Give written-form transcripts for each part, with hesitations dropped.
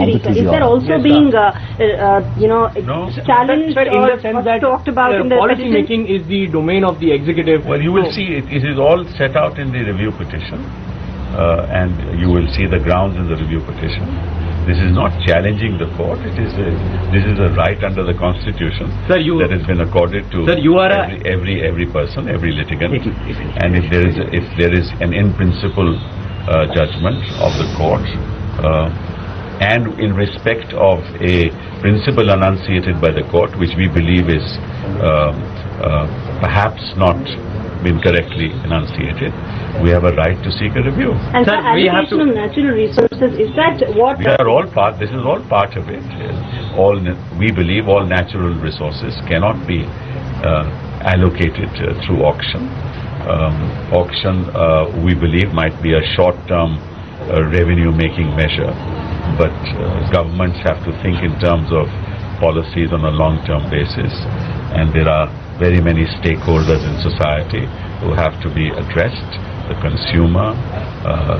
Is there also being, challenged in the sense that talked about in the policy making is the domain of the executive? Well, you will see it is all set out in the review petition, and you will see the grounds in the review petition. This is not challenging the court. This is a right under the Constitution that has been accorded to every person, every litigant. And if there is an in principle judgment of the court, and in respect of a principle enunciated by the court, which we believe is perhaps not been correctly enunciated, we have a right to seek a review. And sir, allocation of natural resources, is that what? We are all part. This is all part of it. We believe all natural resources cannot be allocated through auction. Auction, we believe, might be a short-term revenue-making measure, but governments have to think in terms of policies on a long-term basis, and there are very many stakeholders in society who have to be addressed. The consumer,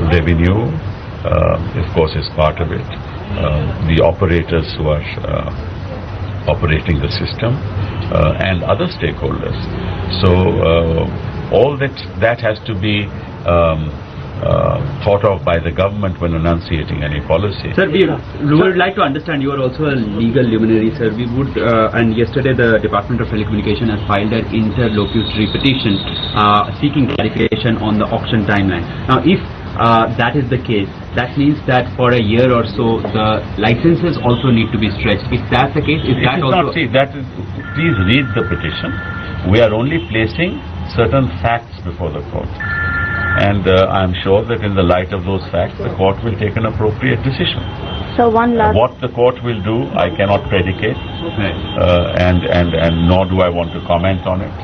revenue, of course, is part of it. The operators who are operating the system, and other stakeholders. So all that has to be thought of by the government when enunciating any policy. Sir, we would like to understand, you are also a legal luminary, sir. We would, and yesterday the Department of Telecommunication has filed an interlocutory petition seeking clarification on the auction timeline. Now, if that is the case, that means that for a year or so the licenses also need to be stretched. If that's the case, is that also... Please read the petition. We are only placing certain facts before the court. And I'm sure that in the light of those facts, the court will take an appropriate decision. So one last... What the court will do, I cannot predicate, and nor do I want to comment on it.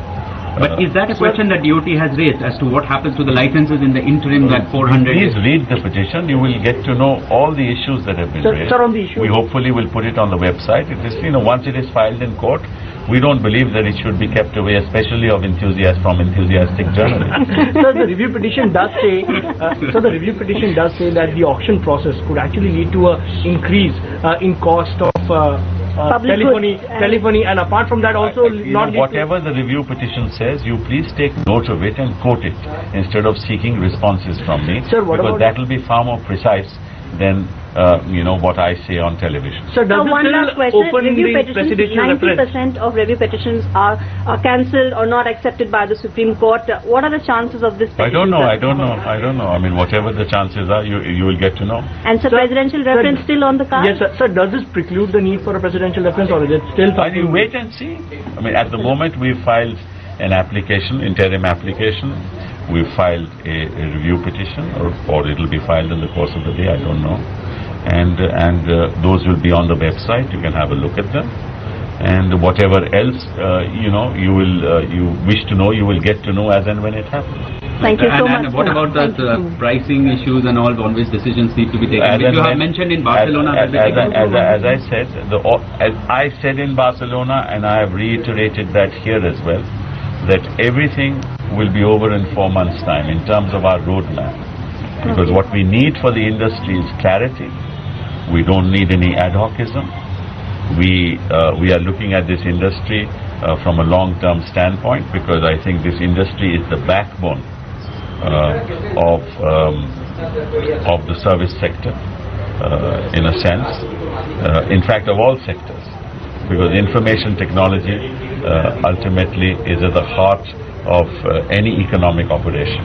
But is that a question that DOT has raised as to what happens to the licenses in the interim that 400... Please read the petition. You will get to know all the issues that have been raised. Sir, on the issue... We hopefully will put it on the website. It is, once it is filed in court, we don't believe that it should be kept away, especially from enthusiastic journalists. So the review petition does say, that the auction process could actually lead to an increase in cost of telephony, and apart from that also whatever the review petition says, you please take note of it and quote it instead of seeking responses from me, sir, because that will be far more precise than what I say on television. So does one last question. Review petitions, 90% of review petitions are cancelled or not accepted by the Supreme Court. What are the chances of this? I don't know. I mean, whatever the chances are, you will get to know. And so presidential reference still on the card? Yes, sir. Sir, does this preclude the need for a presidential reference, or is it still something? You wait and see. I mean, at the moment we filed an application, interim application. We filed a review petition, or it will be filed in the course of the day, I don't know. And those will be on the website. You can have a look at them. And whatever else you wish to know, you will get to know as and when it happens. Thank you so much. And what about the pricing issues and all on which decisions need to be taken? You have mentioned in Barcelona. As I said, I said in Barcelona, and I have reiterated that here as well, that everything will be over in 4 months' time in terms of our roadmap. Because what we need for the industry is clarity. We don't need any ad hocism. We are looking at this industry from a long-term standpoint, because I think this industry is the backbone of the service sector, in a sense. In fact, of all sectors. Because information technology ultimately is at the heart of any economic operation.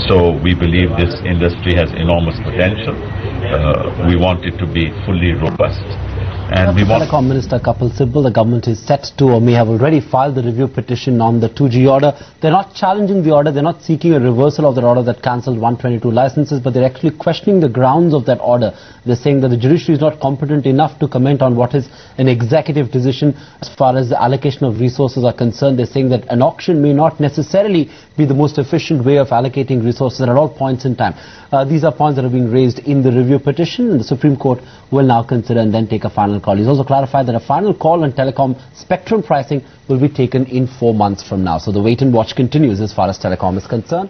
So we believe this industry has enormous potential. We want it to be fully robust. And we want... Telecom Minister Kapil Sibal, the government is set to or may have already filed the review petition on the 2G order. They're not challenging the order, they're not seeking a reversal of that order that cancelled 122 licenses, but they're actually questioning the grounds of that order. They're saying that the judiciary is not competent enough to comment on what is an executive decision as far as the allocation of resources are concerned. They're saying that an auction may not necessarily be the most efficient way of allocating resources at all points in time. These are points that are being raised in the review petition, and the Supreme Court will now consider and then take a final call. He's also clarified that a final call on telecom spectrum pricing will be taken in 4 months from now. So the wait and watch continues as far as telecom is concerned.